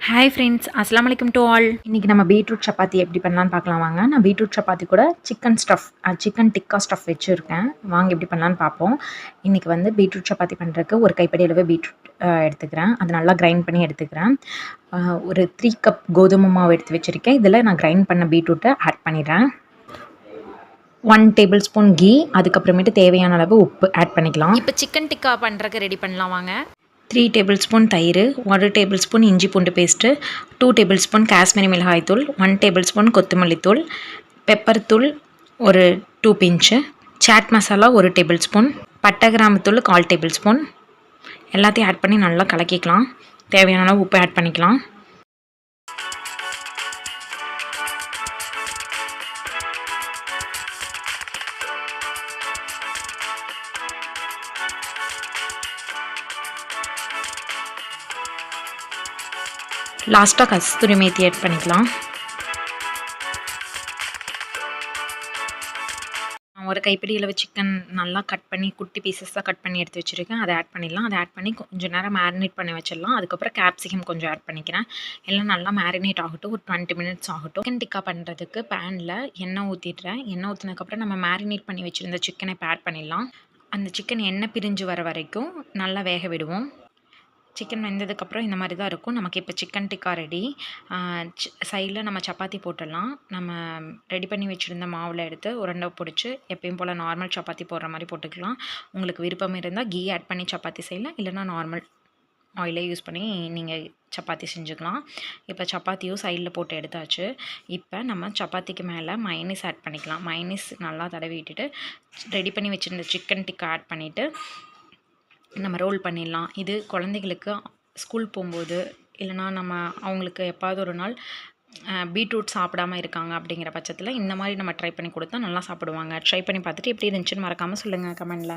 Hi friends, அஸ்ஸலாமு அலைக்கும் to all. இன்றைக்கி நம்ம பீட்ரூட் சப்பாத்தி எப்படி பண்ணலான்னு பார்க்கலாம் வாங்க. நான் பீட்ரூட் சப்பாத்தி கூட சிக்கன் டிக்கா ஸ்டஃப் வச்சுருக்கேன். வாங்க எப்படி பண்ணலான்னு பார்ப்போம். இன்றைக்கி வந்து பீட்ரூட் சப்பாத்தி பண்ணுறதுக்கு ஒரு கைப்பிடி அளவு பீட்ரூட் எடுத்துக்கிறேன். அதை நல்லா கிரைண்ட் பண்ணி எடுத்துக்கிறேன். ஒரு 3 கப் கோதுமை மாவு எடுத்து வச்சுருக்கேன். இதில் நான் கிரைண்ட் பண்ண பீட்ரூட்டை ஆட் பண்ணிடுறேன். 1 டேபிள் ஸ்பூன் கீ, அதுக்கப்புறமேட்டு தேவையான அளவு உப்பு ஆட் பண்ணிக்கலாம். இப்போ சிக்கன் டிக்கா பண்ணுறதுக்கு ரெடி பண்ணலாம் வாங்க. 3 டேபிள் ஸ்பூன் தயிர், 1 டேபிள் ஸ்பூன் இஞ்சி பூண்டு பேஸ்ட்டு, 2 டேபிள் ஸ்பூன் காஷ்மீரி மிளகாய் தூள், 1 டேபிள் ஸ்பூன் கொத்தமல்லி தூள், பெப்பர் தூள் ஒரு 2 பிஞ்சு, சாட் மசாலா 1 டேபிள் ஸ்பூன், பட்டை கிராம்பு தூள் 1/4 டேபிள் ஸ்பூன். எல்லாத்தையும் ஆட் பண்ணி நல்லா கலக்கிக்கலாம். தேவையான அளவு உப்பு ஆட் பண்ணிக்கலாம். லாஸ்ட்டாக கஸ்தூரி மேத்தி ஆட் பண்ணிக்கலாம். ஒரு கைப்பிடி அளவு சிக்கன் நல்லா கட் பண்ணி குட்டி பீசஸாக கட் பண்ணி எடுத்து வச்சுருக்கேன். அதை ஆட் பண்ணிடலாம். அதை ஆட் பண்ணி கொஞ்சம் நேரம் மேரினேட் பண்ணி வச்சிடலாம். அதுக்கப்புறம் கேப்சிகம் கொஞ்சம் ஆட் பண்ணிக்கிறேன். எல்லாம் நல்லா மேரினேட் ஆகட்டும். ஒரு 20 மினிட்ஸ் ஆகட்டும். சிக்கன் டிக்கா பண்ணுறதுக்கு பேனில் எண்ணெய் ஊற்றிடுறேன். எண்ணெய் ஊற்றினதுக்கப்புறம் நம்ம மேரினேட் பண்ணி வச்சுருந்த சிக்கனை இப்போ ஆட் பண்ணிடலாம். அந்த சிக்கன் எண்ணெய் பிரிஞ்சு வர வரைக்கும் நல்லா வேக விடுவோம். சிக்கன் வெந்ததுக்கப்புறம் இந்த மாதிரி தான் இருக்கும். நமக்கு இப்போ சிக்கன் டிக்கா ரெடி. சைடில் நம்ம சப்பாத்தி போட்டுடலாம். நம்ம ரெடி பண்ணி வச்சுருந்த மாவில் எடுத்து உருண்டை பிடிச்சி எப்பயும் போல் நார்மல் சப்பாத்தி போடுற மாதிரி போட்டுக்கலாம். உங்களுக்கு விருப்பம் இருந்தால் கீ ஆட் பண்ணி சப்பாத்தி செய்யலாம், இல்லைனா நார்மல் ஆயிலே யூஸ் பண்ணி நீங்கள் சப்பாத்தி செஞ்சுக்கலாம். இப்போ சப்பாத்தியும் சைடில் போட்டு எடுத்தாச்சு. இப்போ நம்ம சப்பாத்திக்கு மேலே மயனீஸ் ஆட் பண்ணிக்கலாம். மயனீஸ் நல்லா தடவி விட்டுட்டு ரெடி பண்ணி வச்சுருந்த சிக்கன் டிக்கா ஆட் பண்ணிவிட்டு நம்ம ரோல் பண்ணிடலாம். இது குழந்தைகளுக்கு ஸ்கூல் போகும்போது இல்லைனா நம்ம அவங்களுக்கு எப்பாவது ஒரு நாள் பீட்ரூட் சாப்பிடாமல் இருக்காங்க அப்படிங்கிற பட்சத்தில் இந்த மாதிரி நம்ம ட்ரை பண்ணி கொடுத்தா நல்லா சாப்பிடுவாங்க. ட்ரை பண்ணி பார்த்துட்டு எப்படி இருந்துச்சுன்னு மறக்காமல் சொல்லுங்கள் கமெண்டில்.